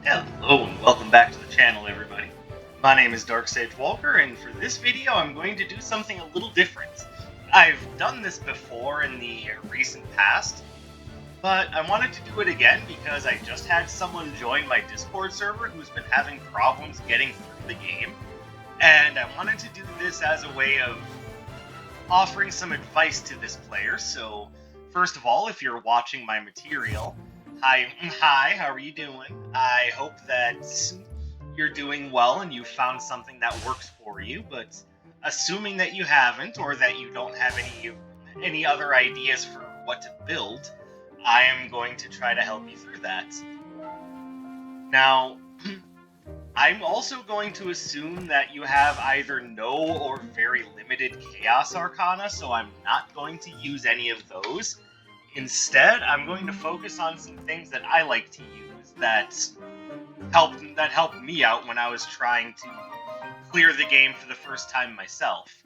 Hello and welcome back to the channel, everybody. My name is Darksage Walker, and for this video I'm going to do something a little different. I've done this before in the recent past, but I wanted to do it again because I just had someone join my Discord server who's been having problems getting through the game, and I wanted to do this as a way of offering some advice to this player. So, first of all, if you're watching my material, hi, how are you doing? I hope that you're doing well and you found something that works for you, but assuming that you haven't, or that you don't have any other ideas for what to build, I am going to try to help you through that. Now, I'm also going to assume that you have either no or very limited Chaos Arcana, so I'm not going to use any of those. Instead, I'm going to focus on some things that I like to use that helped me out when I was trying to clear the game for the first time myself.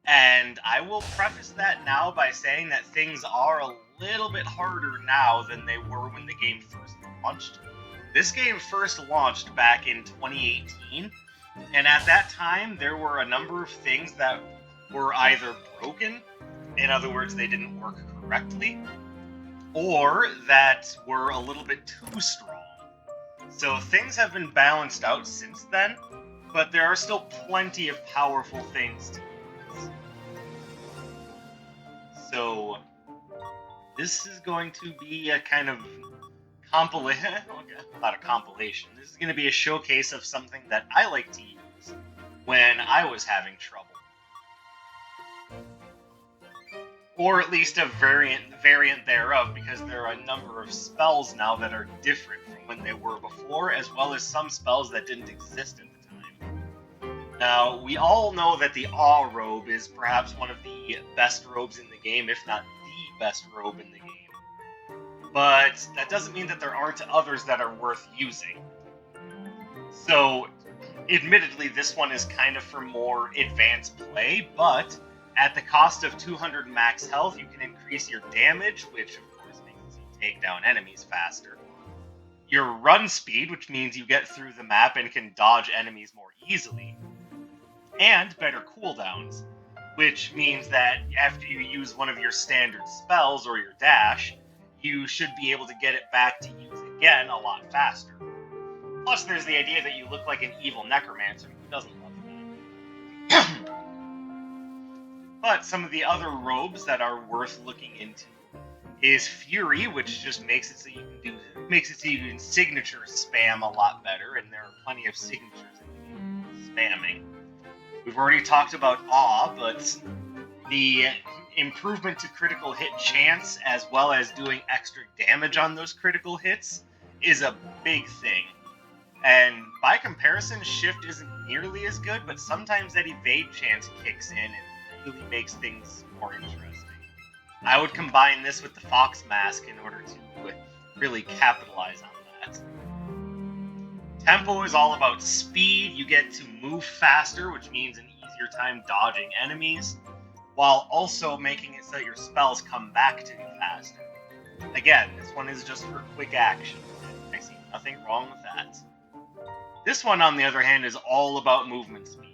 And I will preface that now by saying that things are a little bit harder now than they were when the game first launched. This game first launched back in 2018, and at that time there were a number of things that were either broken, in other words, they didn't work correctly, or that were a little bit too strong. So things have been balanced out since then, but there are still plenty of powerful things to use. So this is going to be a kind of compilation, not a compilation. This is going to be a showcase of something that I like to use when I was having trouble. Or at least a variant thereof, because there are a number of spells now that are different from when they were before, as well as some spells that didn't exist at the time. Now, we all know that the Awe robe is perhaps one of the best robes in the game, if not the best robe in the game. But that doesn't mean that there aren't others that are worth using. So, admittedly, this one is kind of for more advanced play, but at the cost of 200 max health, you can increase your damage, which of course makes you take down enemies faster. Your run speed, which means you get through the map and can dodge enemies more easily. And better cooldowns, which means that after you use one of your standard spells or your dash, you should be able to get it back to use again a lot faster. Plus, there's the idea that you look like an evil necromancer. Who doesn't love that? But some of the other robes that are worth looking into is Fury, which just makes it so you can signature spam a lot better, and there are plenty of signatures in the game spamming. We've already talked about Awe, but the improvement to critical hit chance, as well as doing extra damage on those critical hits, is a big thing. And by comparison, Shift isn't nearly as good, but sometimes that evade chance kicks in and really makes things more interesting. I would combine this with the Fox Mask in order to really capitalize on that. Tempo is all about speed. You get to move faster, which means an easier time dodging enemies, while also making it so that your spells come back to you faster. Again, this one is just for quick action. I see nothing wrong with that. This one, on the other hand, is all about movement speed.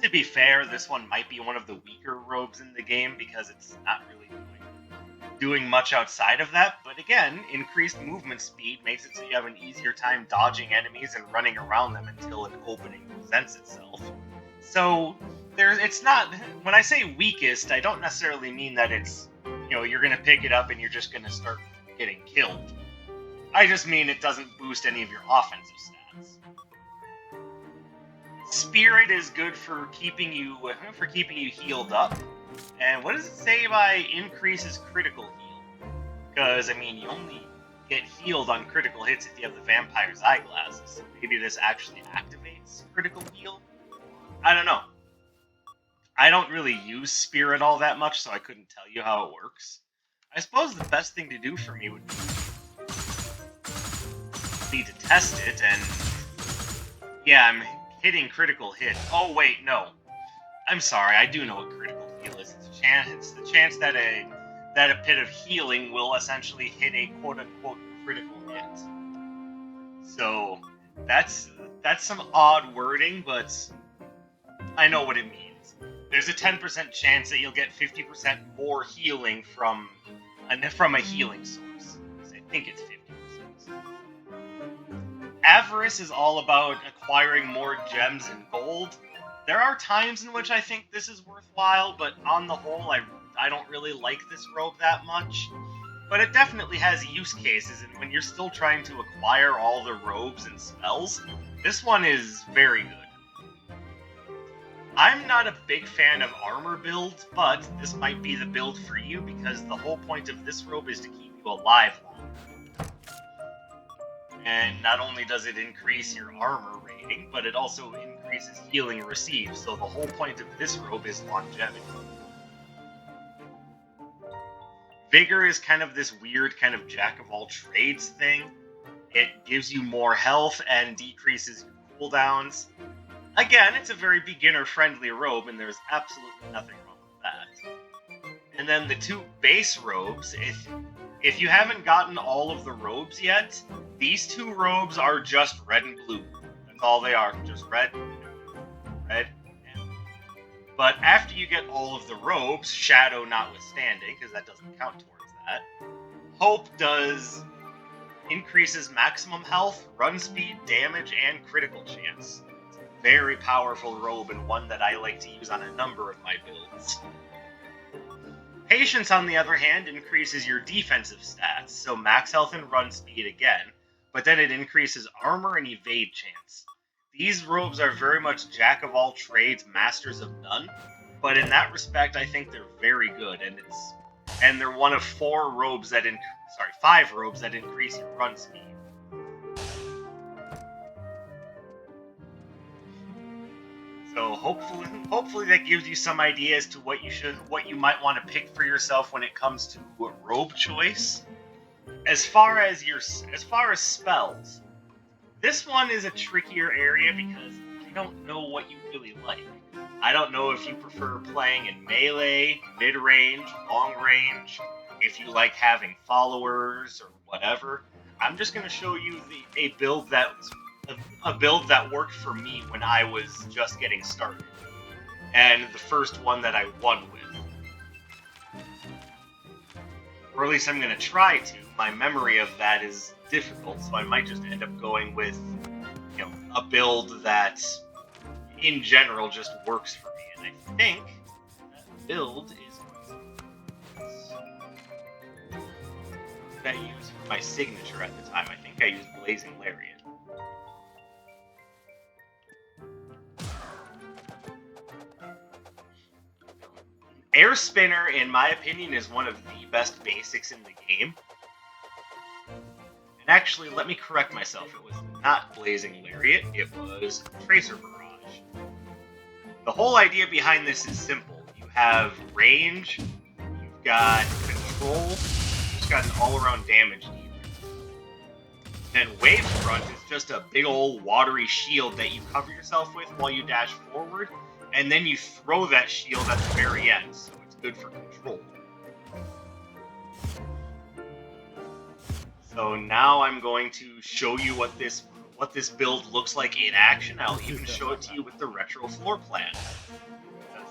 To be fair, this one might be one of the weaker robes in the game because it's not really doing much outside of that, but again, increased movement speed makes it so you have an easier time dodging enemies and running around them until an opening presents itself. So, it's not, when I say weakest, I don't necessarily mean that it's, you're going to pick it up and you're just going to start getting killed. I just mean it doesn't boost any of your offensive stats. Spirit is good for keeping you healed up. And what does it say by increases critical heal? Because, you only get healed on critical hits if you have the Vampire's Eyeglasses. So maybe this actually activates critical heal? I don't know. I don't really use Spirit all that much, so I couldn't tell you how it works. I suppose the best thing to do for me would be to test it, and yeah, I'm hitting critical hit. Oh wait, no. I'm sorry, I do know what critical heal is. It's the chance that a pit of healing will essentially hit a quote-unquote critical hit. So that's some odd wording, but I know what it means. There's a 10% chance that you'll get 50% more healing from a healing source. I think it's 50%. Avarice is all about acquiring more gems and gold. There are times in which I think this is worthwhile, but on the whole, I don't really like this robe that much. But it definitely has use cases, and when you're still trying to acquire all the robes and spells, this one is very good. I'm not a big fan of armor builds, but this might be the build for you because the whole point of this robe is to keep you alive longer. And not only does it increase your armor rating, but it also increases healing received, so the whole point of this robe is longevity. Vigor is kind of this weird kind of jack-of-all-trades thing. It gives you more health and decreases your cooldowns. Again, it's a very beginner-friendly robe, and there's absolutely nothing wrong with that. And then the two base robes, if you haven't gotten all of the robes yet, these two robes are just red and blue. That's all they are, just red, red, and blue. But after you get all of the robes, Shadow notwithstanding, because that doesn't count towards that, Hope increases maximum health, run speed, damage, and critical chance. It's a very powerful robe and one that I like to use on a number of my builds. Patience, on the other hand, increases your defensive stats, so max health and run speed again, but then it increases armor and evade chance. These robes are very much jack-of-all-trades, masters of none, but in that respect, I think they're very good, and they're one of 5 robes that increase your run speed. So hopefully that gives you some idea as to what you might want to pick for yourself when it comes to robe choice. As far as spells, this one is a trickier area because I don't know what you really like. I don't know if you prefer playing in melee, mid-range, long-range, if you like having followers or whatever. I'm just going to show you a build that worked for me when I was just getting started, and the first one that I won with. Or at least I'm going to try to. My memory of that is difficult, so I might just end up going with, a build that, in general, just works for me. And I think that build is that I used for my signature at the time. I think I used Blazing Lariat. Air Spinner, in my opinion, is one of the best basics in the game. And actually, let me correct myself. It was not Blazing Lariat, it was Tracer Barrage. The whole idea behind this is simple. You have range, you've got control, you've just got an all-around damage dealer. Then Wavefront is just a big old watery shield that you cover yourself with while you dash forward, and then you throw that shield at the very end, so it's good for control. So now I'm going to show you what this build looks like in action. I'll even show it to you with the retro floor plan.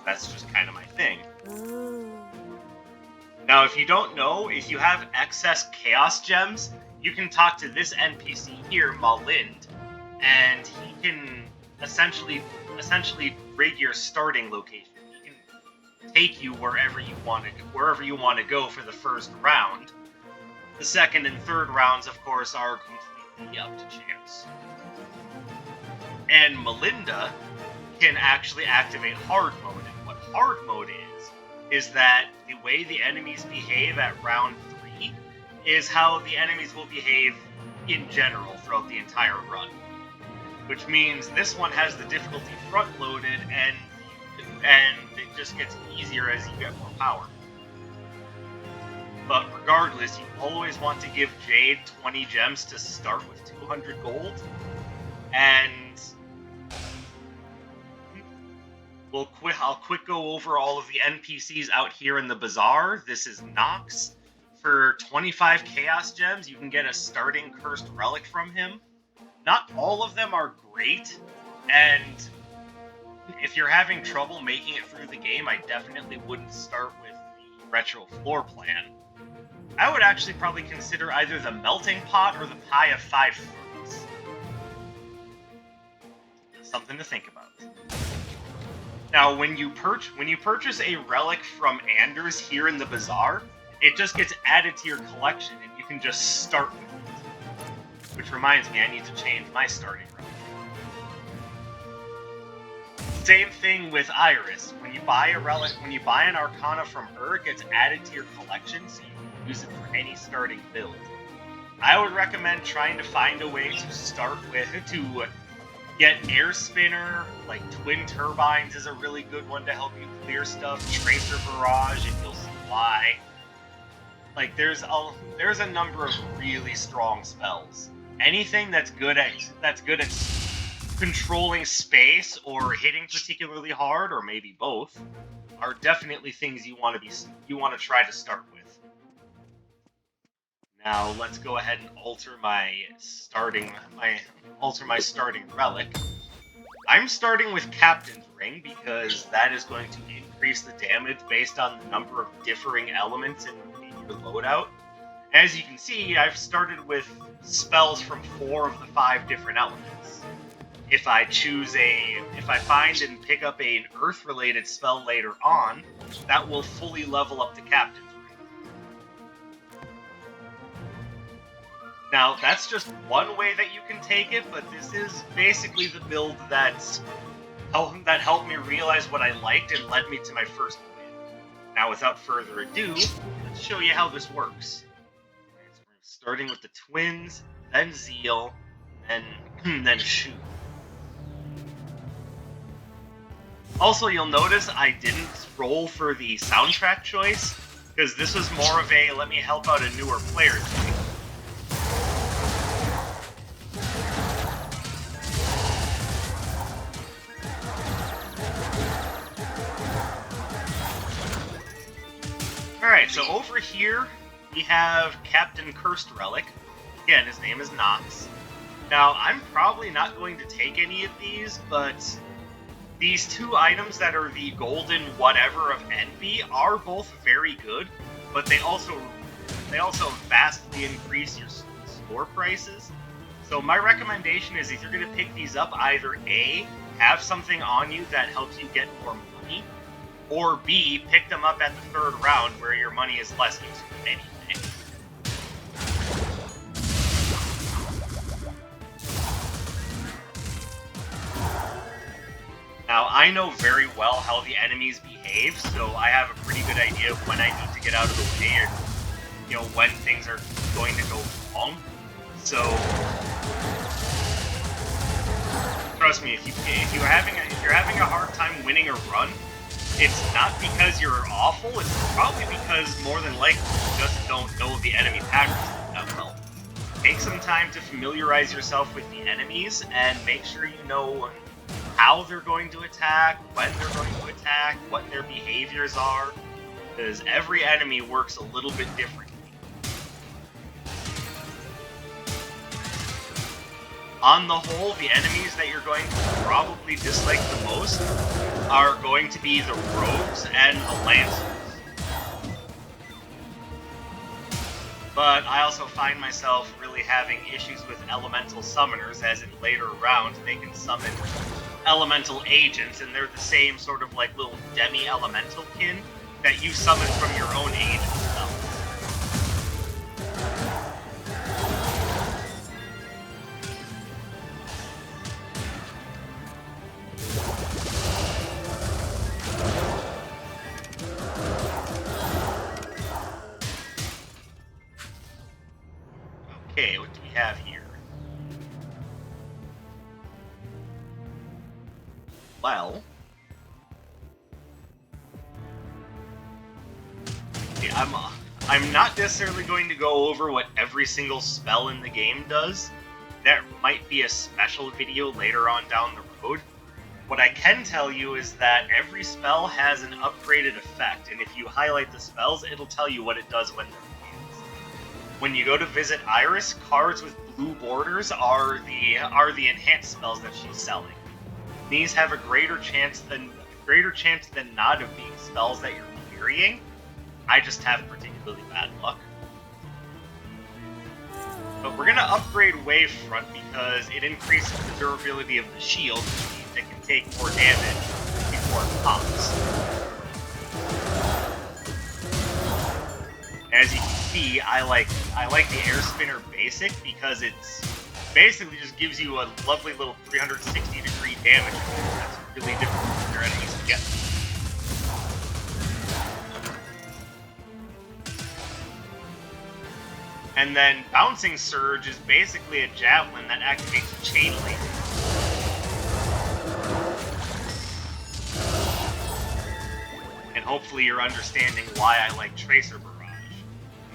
That's just kind of my thing. Now, if you don't know, if you have excess Chaos Gems, you can talk to this NPC here, Malind, and he can essentially rig your starting location. He can take you wherever you want to go for the first round. The second and third rounds, of course, are completely up to chance. And Melinda can actually activate hard mode. And what hard mode is that the way the enemies behave at round 3 is how the enemies will behave in general throughout the entire run. Which means this one has the difficulty front-loaded, and it just gets easier as you get more power. But regardless, you always want to give Jade 20 gems to start with 200 gold. And I'll quick go over all of the NPCs out here in the bazaar. This is Nox. For 25 Chaos Gems, you can get a starting Cursed Relic from him. not all of them are great, and if you're having trouble making it through the game, I definitely wouldn't start with the retro floor plan. I would actually probably consider either the melting pot or the pie of 5 fruits. Something to think about. Now, when you purchase a relic from Anders here in the bazaar, it just gets added to your collection, and you can just start with it. Which reminds me, I need to change my starting relic. Same thing with Iris. When you buy a relic, when you buy an Arcana from her, it gets added to your collection, so you can use it for any starting build. I would recommend trying to find a way to start with, to get Air Spinner, like Twin Turbines is a really good one to help you clear stuff, Tracer Barrage, and you'll see why. Like, there's a number of really strong spells. Anything that's good at controlling space or hitting particularly hard, or maybe both, are definitely things you want to try to start with. Now let's go ahead and alter my starting relic. I'm starting with Captain's Ring because that is going to increase the damage based on the number of differing elements in your loadout. As you can see, I've started with spells from 4 of the 5 different elements. If I find and pick up an Earth-related spell later on, that will fully level up the Captain's Ring. Now, that's just one way that you can take it, but this is basically the build that helped me realize what I liked and led me to my first win. Now, without further ado, let's show you how this works. Right, so we're starting with the Twins, then Zeal, then Shu. Also, you'll notice I didn't roll for the soundtrack choice, because this was more of a let me help out a newer player thing. Alright, so over here, we have Captain Cursed Relic. Again, his name is Nox. Now, I'm probably not going to take any of these, but these 2 items that are the golden whatever of Envy are both very good, but they also vastly increase your store prices. So my recommendation is if you're going to pick these up, either A, have something on you that helps you get more money, or B, pick them up at the 3rd round where your money is less useful than anything. Now, I know very well how the enemies behave, so I have a pretty good idea of when I need to get out of the way, or, when things are going to go wrong. So, trust me, if you're having a hard time winning a run, it's not because you're awful, it's probably because more than likely you just don't know the enemy patterns that well. Take some time to familiarize yourself with the enemies, and make sure you know how they're going to attack, when they're going to attack, what their behaviors are, because every enemy works a little bit differently. On the whole, the enemies that you're going to probably dislike the most are going to be the rogues and the lancers. But I also find myself really having issues with elemental summoners, as in later rounds they can summon elemental agents, and they're the same sort of like little demi-elemental kin that you summon from your own agent spells. Okay, what do we have here? Well, I'm not necessarily going to go over what every single spell in the game does. That might be a special video later on down the road. What I can tell you is that every spell has an upgraded effect, and if you highlight the spells, it'll tell you what it does when they're used. When you go to visit Iris, cards with blue borders are the enhanced spells that she's selling. These have a greater chance than not of being spells that you're carrying. I just have particularly bad luck. But we're gonna upgrade Wavefront because it increases the durability of the shield, which means it can take more damage before it pops. As you can see, I like the Air Spinner Basic because it's basically just gives you a lovely little 360-degree damage. That's really difficult for your enemies to get. And then Bouncing Surge is basically a javelin that activates a chain link. And hopefully you're understanding why I like Tracer Barrage.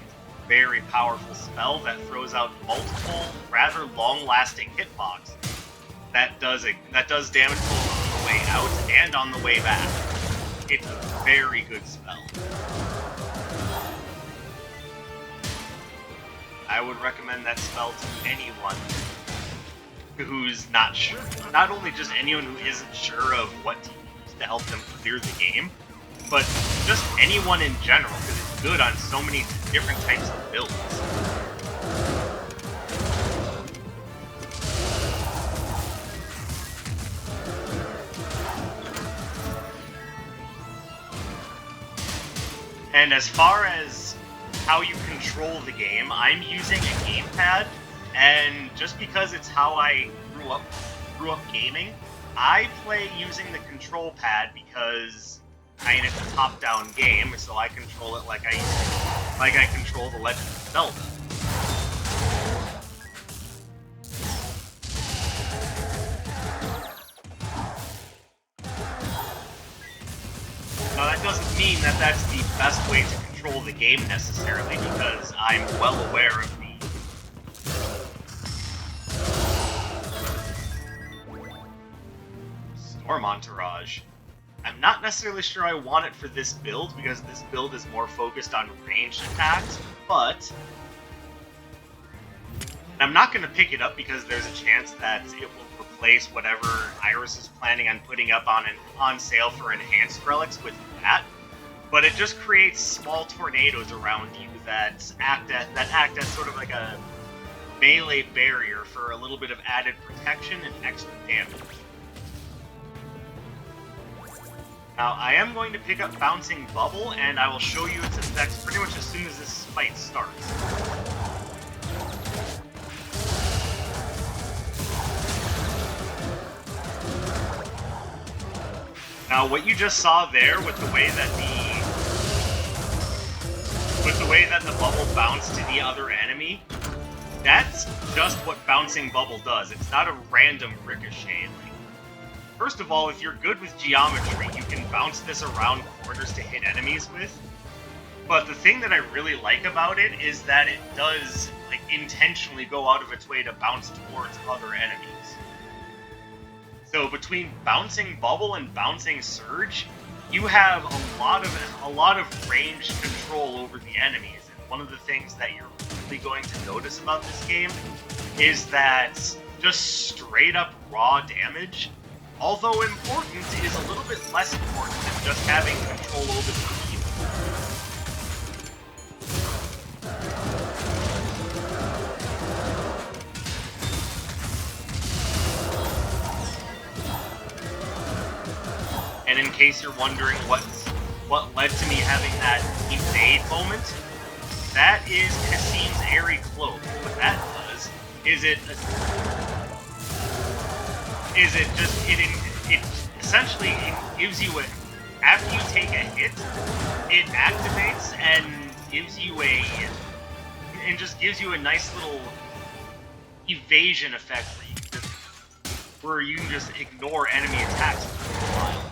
It's a very powerful spell that throws out multiple, rather long-lasting hitboxes. That does damage both on the way out and on the way back. It's a very good spell. I would recommend that spell to anyone who's not sure. Not only just anyone who isn't sure of what to use to help them clear the game, but just anyone in general, because it's good on so many different types of builds. And as far as how you control the game, I'm using a gamepad, and just because it's how I grew up gaming, I play using the control pad because it's a top-down game, so I control it like I control The Legend of Zelda. Now that doesn't mean that that's the best way to control the game necessarily, because I'm well aware of the Storm Entourage. I'm not necessarily sure I want it for this build, because this build is more focused on ranged attacks, but I'm not going to pick it up because there's a chance that it will replace whatever Iris is planning on putting up on sale for enhanced relics with that. But it just creates small tornadoes around you that act as sort of like a melee barrier for a little bit of added protection and extra damage. Now, I am going to pick up Bouncing Bubble, and I will show you its effects pretty much as soon as this fight starts. Now, what you just saw there with the way that the bubble bounced to the other enemy, that's just what Bouncing Bubble does. It's not a random ricochet. First of all, if you're good with geometry, you can bounce this around corners to hit enemies with. But the thing that I really like about it is that it does intentionally go out of its way to bounce towards other enemies. So between Bouncing Bubble and Bouncing Surge, you have a lot of range control over the enemies. And one of the things that you're really going to notice about this game is that just straight up raw damage, although important, is a little bit less important than just having control over the field. And in case you're wondering what led to me having that evade moment, that is Cassim's Airy Cloak. What that does is it essentially gives you after you take a hit, it activates and gives you a nice little evasion effect where you can just ignore enemy attacks for a while.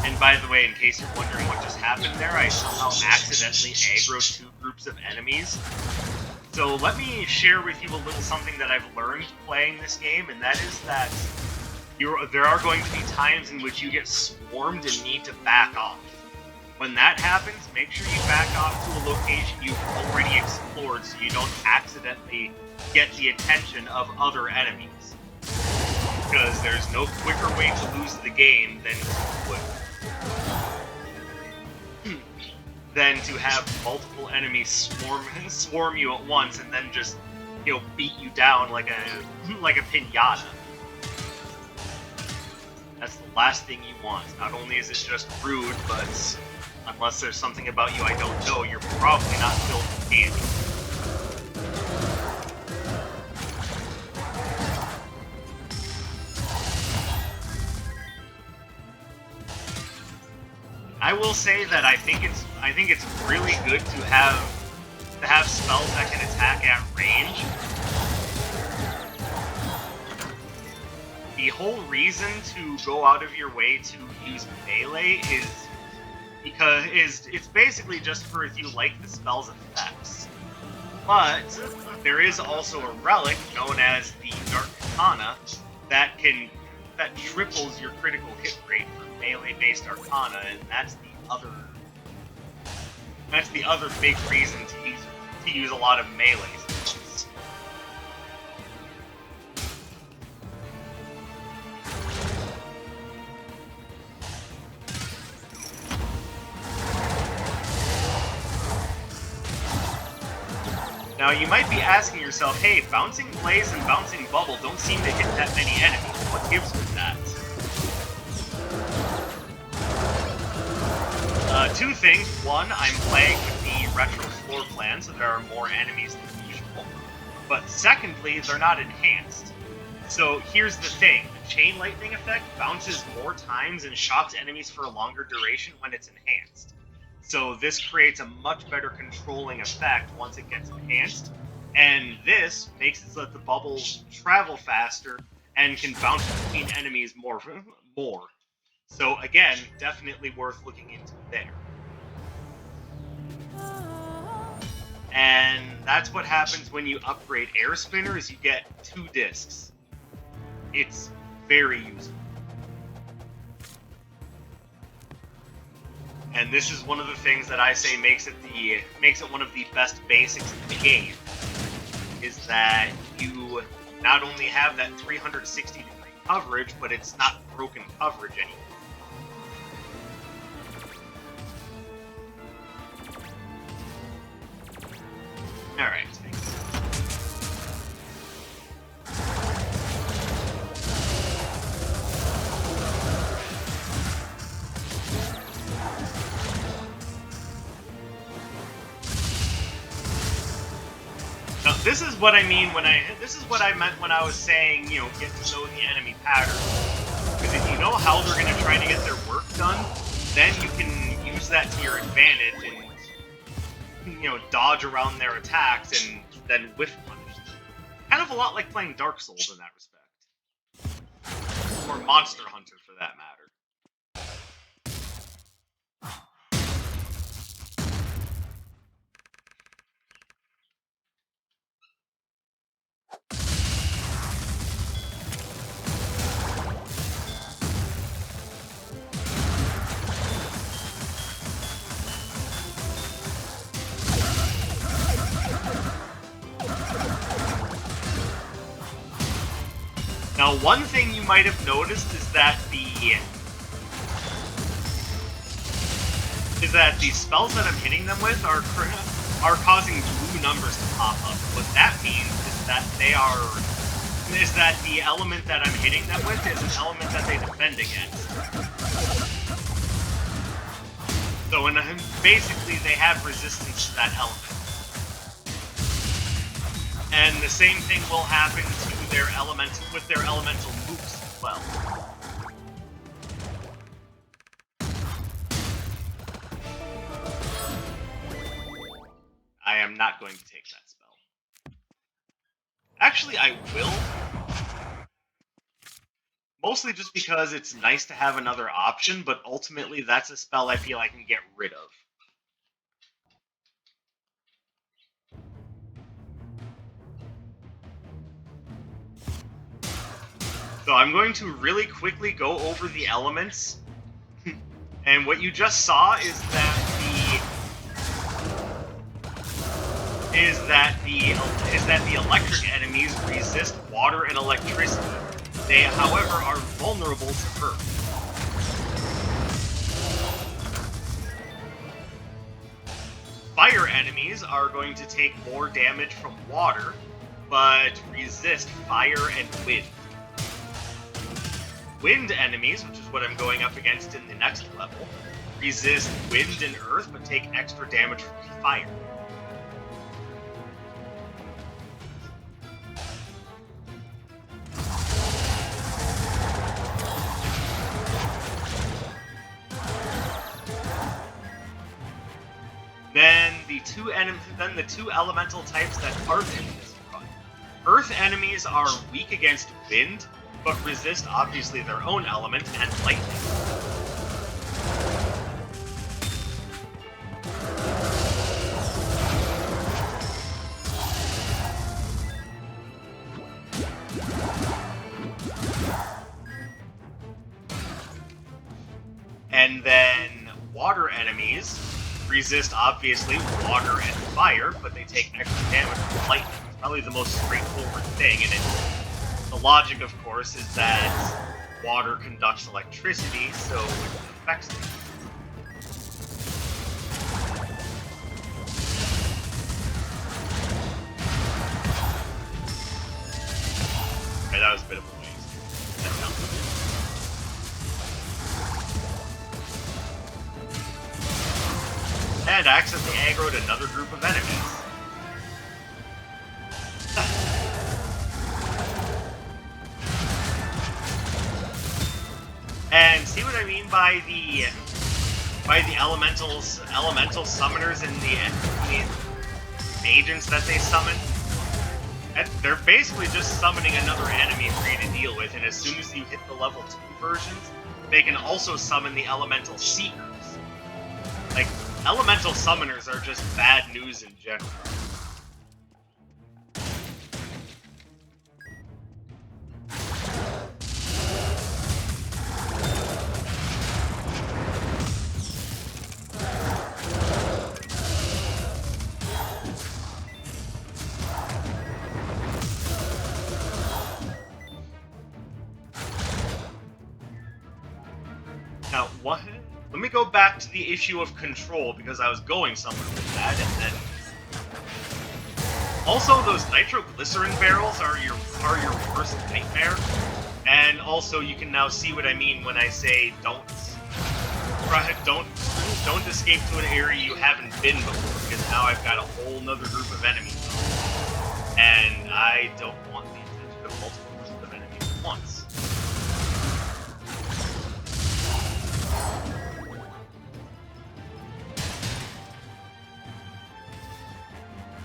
And by the way, in case you're wondering what just happened there, I somehow accidentally aggroed two groups of enemies. So let me share with you a little something that I've learned playing this game, and that is that there are going to be times in which you get swarmed and need to back off. When that happens, make sure you back off to a location you've already explored so you don't accidentally get the attention of other enemies. Because there's no quicker way to lose the game than to have multiple enemies swarm you at once and then just, beat you down like a piñata. That's the last thing you want. Not only is it just rude, but unless there's something about you I don't know, you're probably not filled with candy. I will say that I think it's really good to have spells that can attack at range. The whole reason to go out of your way to use melee is because it's basically just for if you like the spell's effects. But there is also a relic known as the Dark Katana that triples your critical hit rate for melee-based Arcana, and that's the other big reason to use a lot of melees. Now, you might be asking yourself, hey, Bouncing Blaze and Bouncing Bubble don't seem to hit that many enemies. What gives with that? Two things. One, I'm playing with the retro floor plan, so there are more enemies than usual. But secondly, they're not enhanced. So here's the thing. The Chain Lightning effect bounces more times and shocks enemies for a longer duration when it's enhanced. So this creates a much better controlling effect once it gets enhanced, and this makes it so that the bubbles travel faster and can bounce between enemies more. So again, definitely worth looking into there. And that's what happens when you upgrade Air Spinner, is you get 2 discs. It's very useful. And this is one of the things that I say makes it one of the best basics in the game, is that you not only have that 360 degree coverage, but it's not broken coverage anymore. Alright. Now, this is what I meant when I was saying, get to know the enemy pattern. Because if you know how they're going to try to get their work done, then you can use that to your advantage and, dodge around their attacks and then whiff punish them. Kind of a lot like playing Dark Souls in that respect. Or Monster Hunter, for that matter. Now, one thing you might have noticed is that the spells that I'm hitting them with are causing blue numbers to pop up. What that means is that the element that I'm hitting them with is an element that they defend against. So, basically, they have resistance to that element. And the same thing will happen to their elemental moves as well. I am not going to take that spell. Actually, I will. Mostly just because it's nice to have another option, but ultimately that's a spell I feel I can get rid of. So I'm going to really quickly go over the elements. And what you just saw is that the electric enemies resist water and electricity. They, however, are vulnerable to earth. Fire enemies are going to take more damage from water, but resist fire and wind. Wind enemies, which is what I'm going up against in the next level, resist wind and earth, but take extra damage from fire. Then the two elemental types that Earth enemies run. Earth enemies are weak against wind, but resist obviously their own element and lightning. And then water enemies resist, obviously, water and fire, but they take extra damage from lightning. It's probably the most straightforward thing, and the logic, of course, is that water conducts electricity, so it affects things. Okay, that was a bit of a waste. And accidentally aggroed another group of enemies. And see what I mean by the elemental summoners and the agents that they summon? They're basically just summoning another enemy for you to deal with, and as soon as you hit the level 2 versions, they can also summon the elemental seekers. Like, elemental summoners are just bad news in general. Now, what? Let me go back to the issue of control, because I was going somewhere with that, and then... Also, those nitroglycerin barrels are your worst nightmare. And also, you can now see what I mean when I say don't escape to an area you haven't been before, because now I've got a whole nother group of enemies. And I don't want the attention of multiple groups of enemies at once.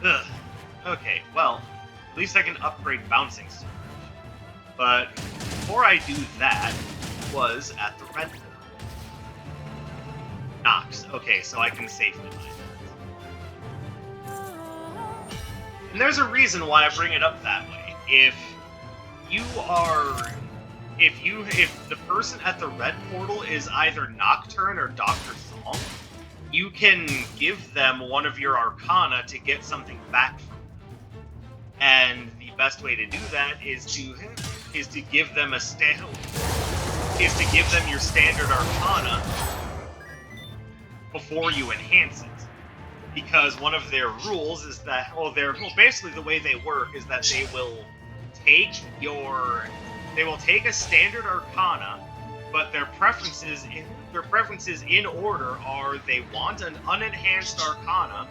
Ugh. Okay, well, at least I can upgrade bouncing storage. But before I do that, was at the red portal. Knox. Okay, so I can safely mine that. And there's a reason why I bring it up that way. If the person at the red portal is either Nocturne or Dr. Song, you can give them one of your Arcana to get something back from them. And the best way to do that is to give them your standard Arcana before you enhance it. Because one of their rules is that, basically the way they work is that they will take a standard Arcana, but their preferences in order are they want an unenhanced Arcana,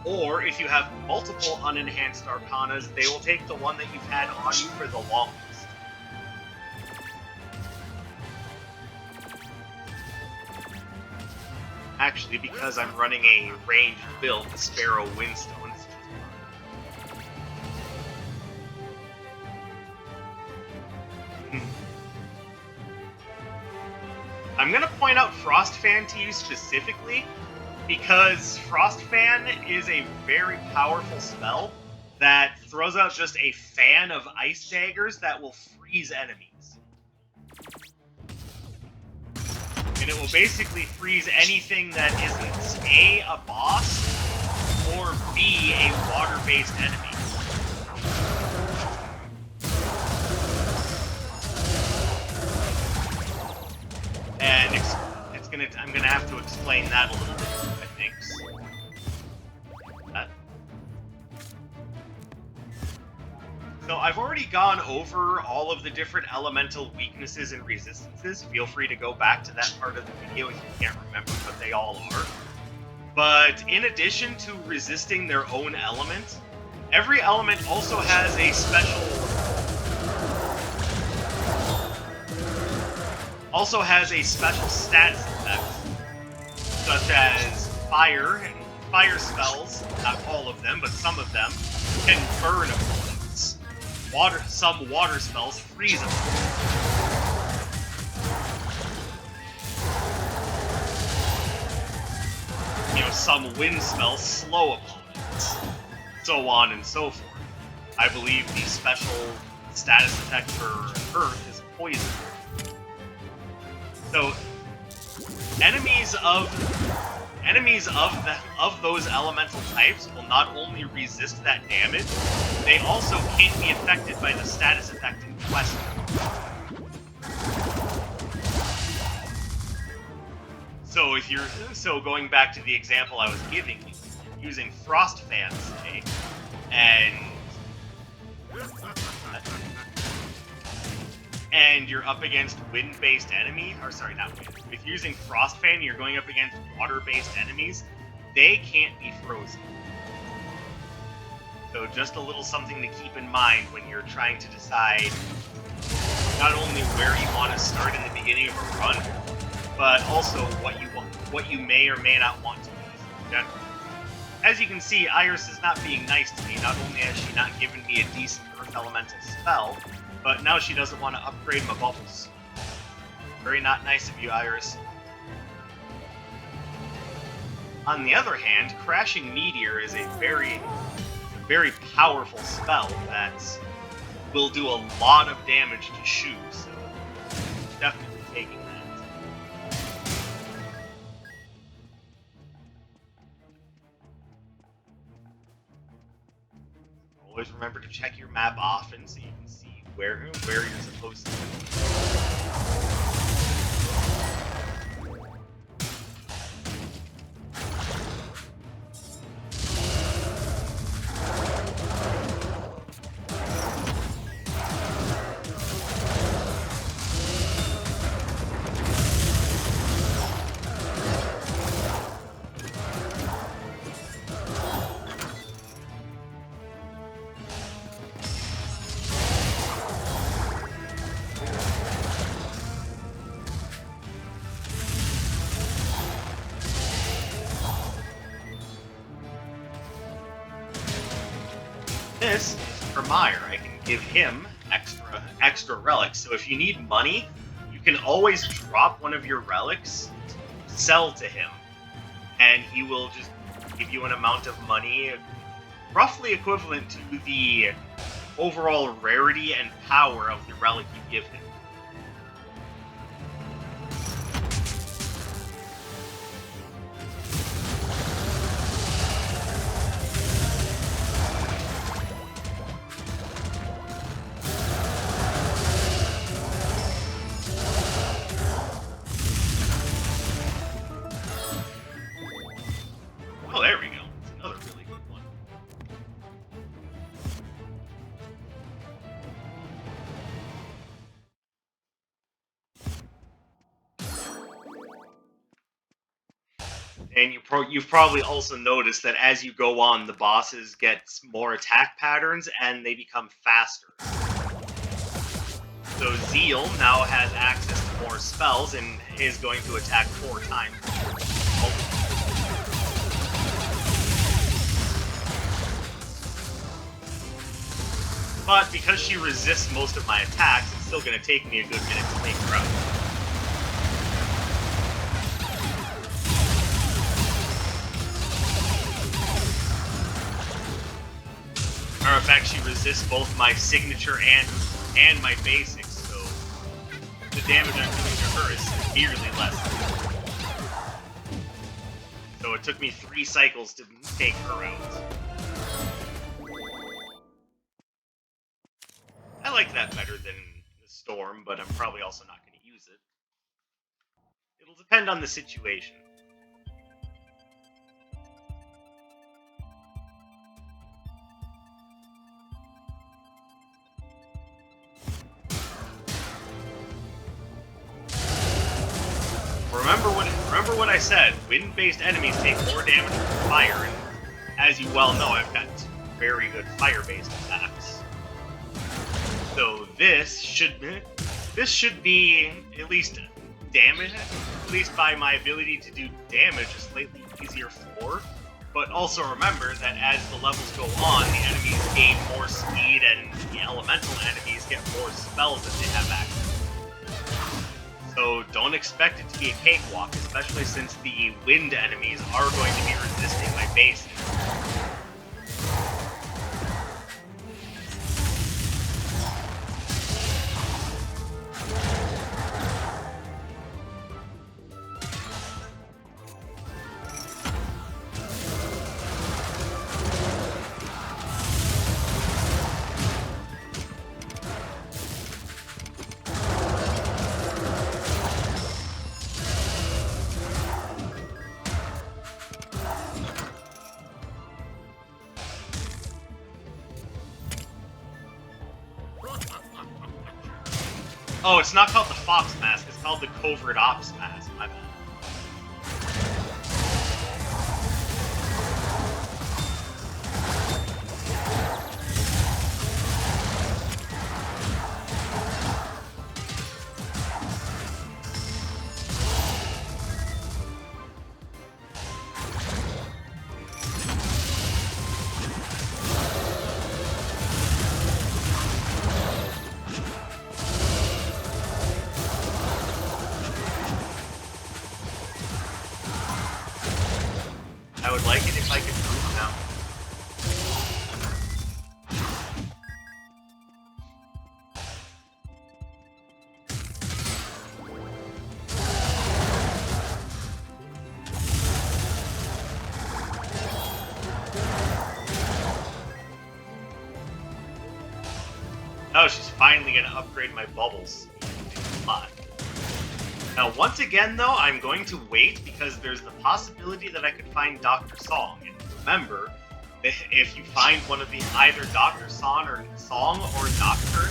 or if you have multiple unenhanced Arcanas, they will take the one that you've had on you for the longest. Actually, because I'm running a ranged build, the Sparrow Windstone is just I'm going to point out Frostfan to you specifically, because Frostfan is a very powerful spell that throws out just a fan of ice daggers that will freeze enemies. And it will basically freeze anything that isn't A, a boss, or B, a water-based enemy. And I'm gonna have to explain that a little bit, I think. So I've already gone over all of the different elemental weaknesses and resistances. Feel free to go back to that part of the video if you can't remember what they all are. But in addition to resisting their own element, every element also has a special status effect, such as fire and fire spells. Not all of them, but some of them can burn opponents. Some water spells freeze them. Some wind spells slow opponents, so on and so forth. I believe the special status effect for Earth is poison. So, enemies of those elemental types will not only resist that damage, they also can't be affected by the status effect in question. So going back to the example I was giving, using Frost Fan, say, and you're up against wind-based enemy, or sorry, not wind. If you're using Frost Fan, you're going up against water-based enemies, they can't be frozen. So just a little something to keep in mind when you're trying to decide not only where you want to start in the beginning of a run, but also what you may or may not want to use in general. As you can see, Iris is not being nice to me. Not only has she not given me a decent Earth Elemental spell, but now she doesn't want to upgrade my bubbles. Very not nice of you, Iris. On the other hand, Crashing Meteor is a very powerful spell that will do a lot of damage to Shu, so definitely taking that. Always remember to check your map often so you can see where you're supposed to be. This is for Meteor. I can give him extra relics. So if you need money, you can always drop one of your relics, sell to him, and he will just give you an amount of money roughly equivalent to the overall rarity and power of the relic you give him. Oh, there we go. That's another really good one. And you've probably also noticed that as you go on, the bosses get more attack patterns and they become faster. So Zeal now has access to more spells and is going to attack 4 times. But because she resists most of my attacks, it's still going to take me a good minute to take her out. Matter of fact, she resists both my signature and my basics, so the damage I'm doing to her is severely less. it took me 3 cycles to take her out. I like that better than the Storm, but I'm probably also not going to use it. It'll depend on the situation. Remember what I said. Wind-based enemies take more damage from fire, and as you well know, I've got very good fire-based attacks. So this should be at least damage, at least by my ability to do damage, a slightly easier floor. But also remember that as the levels go on, the enemies gain more speed, and the elemental enemies get more spells that they have access to. So don't expect it to be a cakewalk, especially since the wind enemies are going to be resisting my base. Oh, it's not called the Fox Mask, it's called the Covert Ops Mask, my bad. I would like it if I could move now. Oh, she's finally gonna upgrade my bubbles. A lot. Now, once again, though, I'm going to wait because there's the possibility that I could find Dr. Song. And remember, if you find one of the either Dr. Song or Doctor,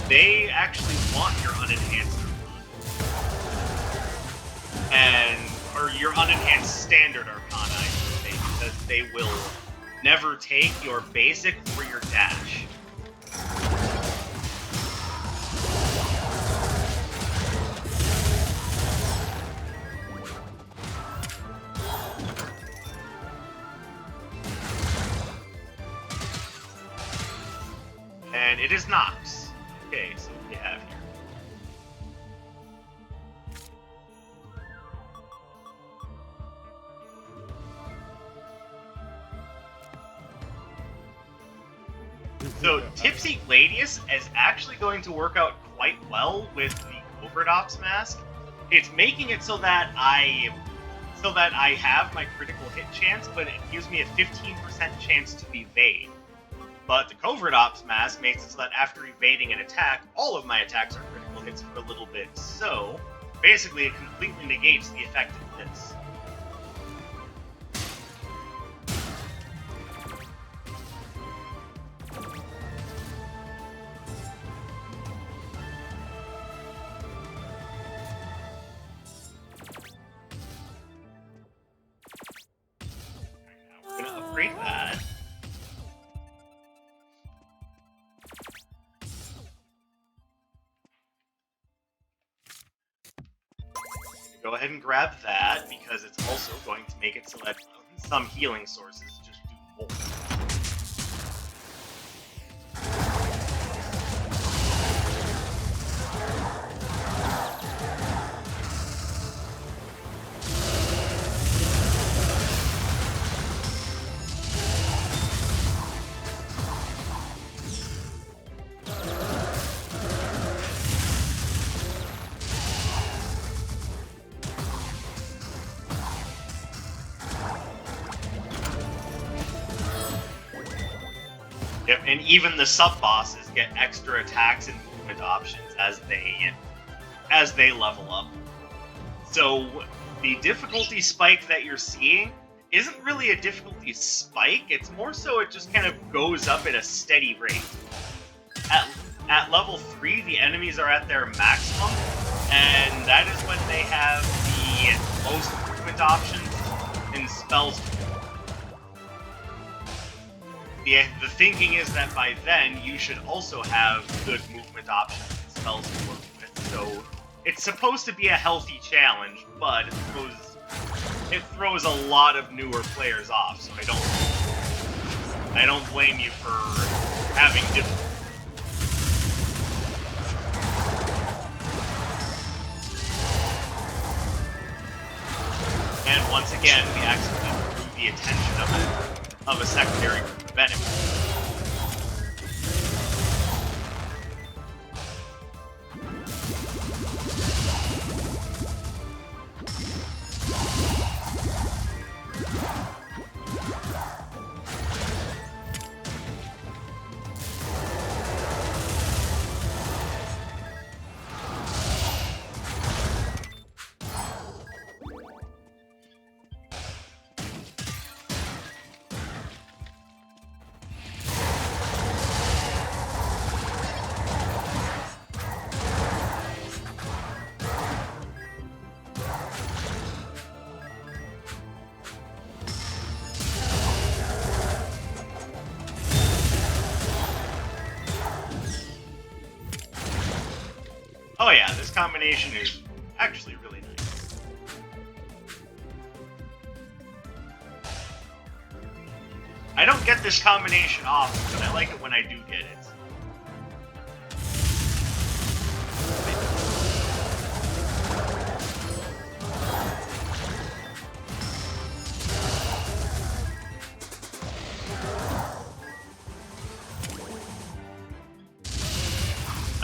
they actually want your unenhanced Arcana. Or your unenhanced standard Arcana, I should say, because they will never take your basic or your dash. And it is Nox. Okay, so what do we have here? So Tipsy Gladius is actually going to work out quite well with the Covert Ops Mask. It's making it so that I have my critical hit chance, but it gives me a 15% chance to evade. But the Covert Ops Mask makes it so that after evading an attack, all of my attacks are critical hits for a little bit. So, basically, it completely negates the effect of this. Now we're going to upgrade that. Go ahead and grab that, because it's also going to make it so that some healing sources just do more. Yep, and even the sub-bosses get extra attacks and movement options as they level up. So the difficulty spike that you're seeing isn't really a difficulty spike, it's more so it just kind of goes up at a steady rate. At level 3, the enemies are at their maximum, and that is when they have the most movement options and spells. The thinking is that by then, you should also have good movement options and spells to work with, so it's supposed to be a healthy challenge, but it throws a lot of newer players off, so I don't blame you for having difficulty. And once again, we accidentally drew the attention of a secondary group of enemies. Oh yeah, this combination is actually really nice. I don't get this combination often, but I like it when I do get it.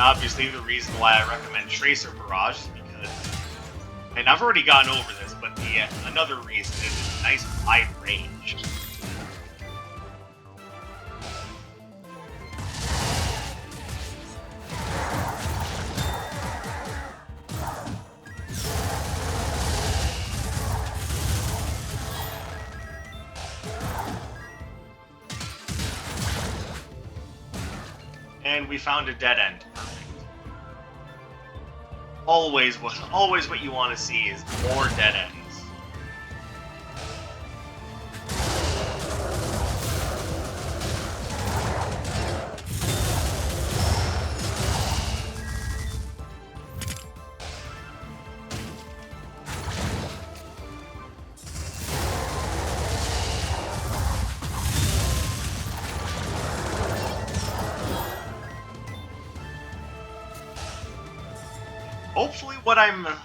Obviously, the reason why I recommend Tracer Barrage is because, and I've already gone over this, but another reason is it's a nice wide range. And we found a dead end. Perfect. Always what you want to see is more dead ends.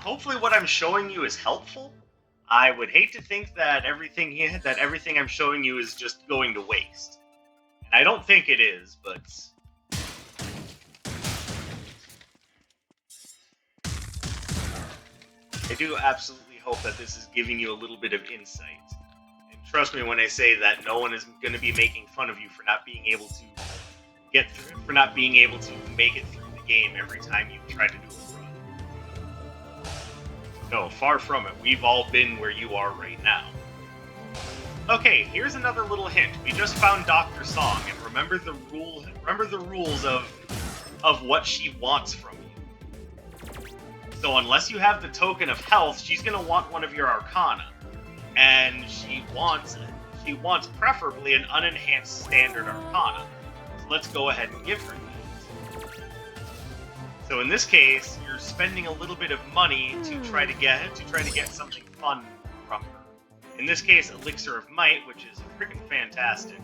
Hopefully what I'm showing you is helpful. I would hate to think that everything I'm showing you is just going to waste. And I don't think it is, but I do absolutely hope that this is giving you a little bit of insight. And trust me when I say that no one is going to be making fun of you for not being able to make it through the game every time you try to do it. No, far from it. We've all been where you are right now. Okay, here's another little hint. We just found Dr. Song, and remember the rules of what she wants from you. So unless you have the token of health, she's gonna want one of your Arcana. And she wants preferably an unenhanced standard Arcana. So let's go ahead and give her that. So in this case, you're spending a little bit of money to try to get something fun from her. In this case, Elixir of Might, which is freaking fantastic.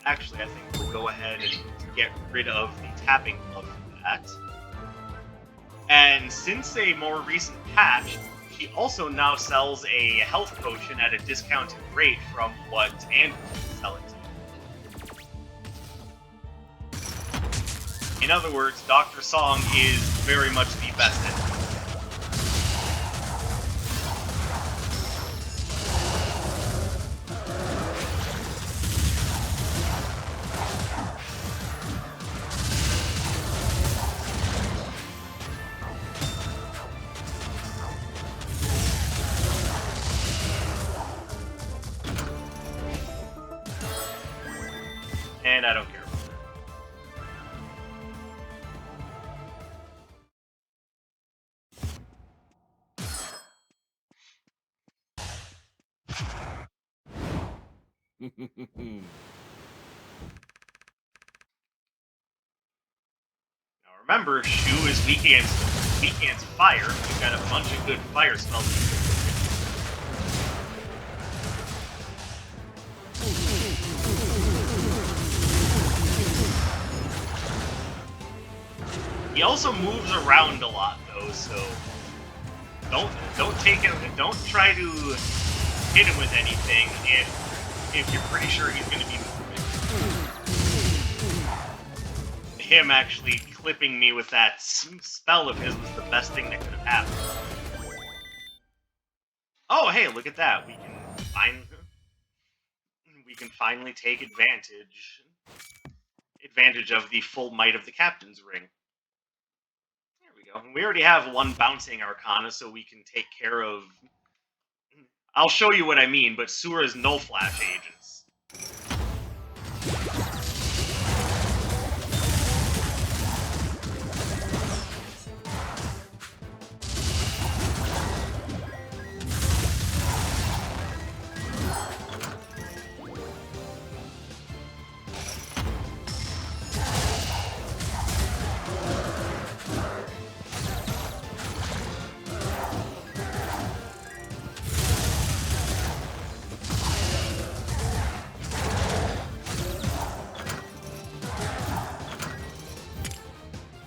Actually, I think we'll go ahead and get rid of the tapping of that. And since a more recent patch, she also now sells a health potion at a discounted rate from what Andrew was selling to. In other words, Dr. Song is very much the best at it. and I don't care about Hmm. Now remember, Shu is weak against fire. We've got a bunch of good fire spells. He also moves around a lot though, so don't take it. Don't try to hit him with anything if you're pretty sure he's going to be moving. Him actually clipping me with that spell of his was the best thing that could have happened. Oh, hey, look at that. We can finally take advantage of the full might of the Captain's Ring. There we go. And we already have one bouncing Arcana, so we can take care of... I'll show you what I mean, but Sura's Null Flash agents.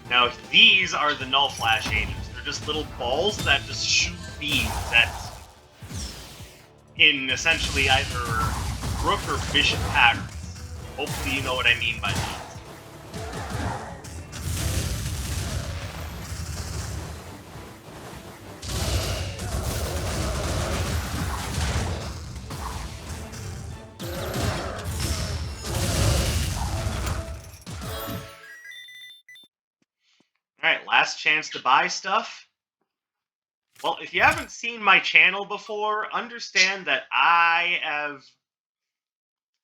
Now, these are the Null Flash agents. They're just little balls that just shoot beams in essentially either Rook or Bishop patterns. Hopefully you know what I mean by that. Alright, last chance to buy stuff. Well, if you haven't seen my channel before, understand that I have,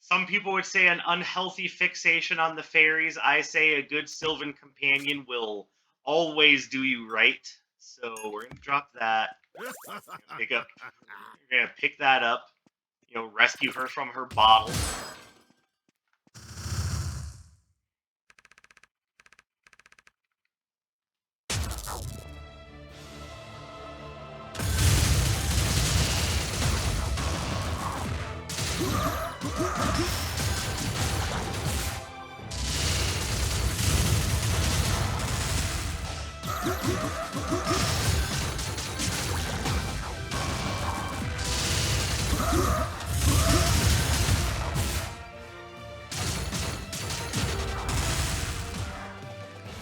some people would say, an unhealthy fixation on the fairies. I say a good Sylvan companion will always do you right. So we're going to drop that. We're going to pick that up. You know, rescue her from her bottle.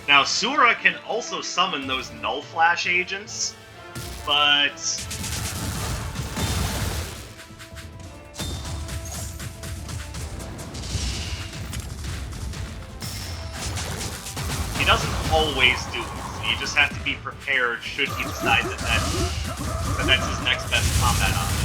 Now, Sura can also summon those Null Flash agents, but he doesn't always do it. So you just have to be prepared should he decide that that's his next best combat option.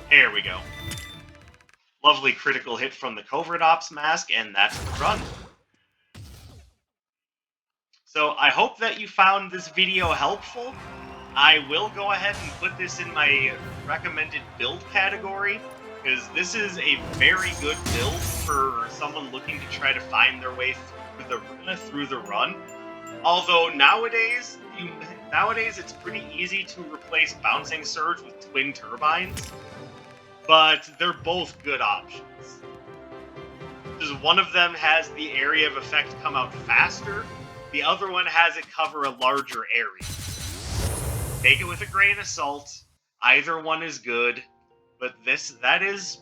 There we go. Lovely critical hit from the Covert Ops mask, and that's the run. So I hope that you found this video helpful. I will go ahead and put this in my recommended build category, because this is a very good build for someone looking to try to find their way through the run. Although nowadays it's pretty easy to replace Bouncing Surge with Twin Turbines, but they're both good options. Because one of them has the area of effect come out faster, the other one has it cover a larger area. Take it with a grain of salt. Either one is good, but that is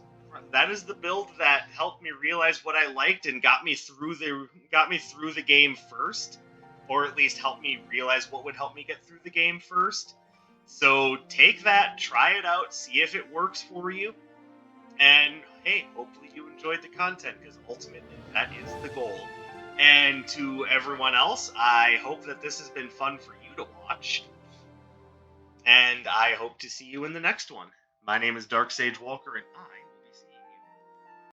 build that helped me realize what I liked and got me through the game first, or at least helped me realize what would help me get through the game first. So take that, try it out, see if it works for you, and hey, hopefully you enjoyed the content, because ultimately that is the goal. And to everyone else, I hope that this has been fun for you to watch, and I hope to see you in the next one. My name is Dark Sage Walker, and I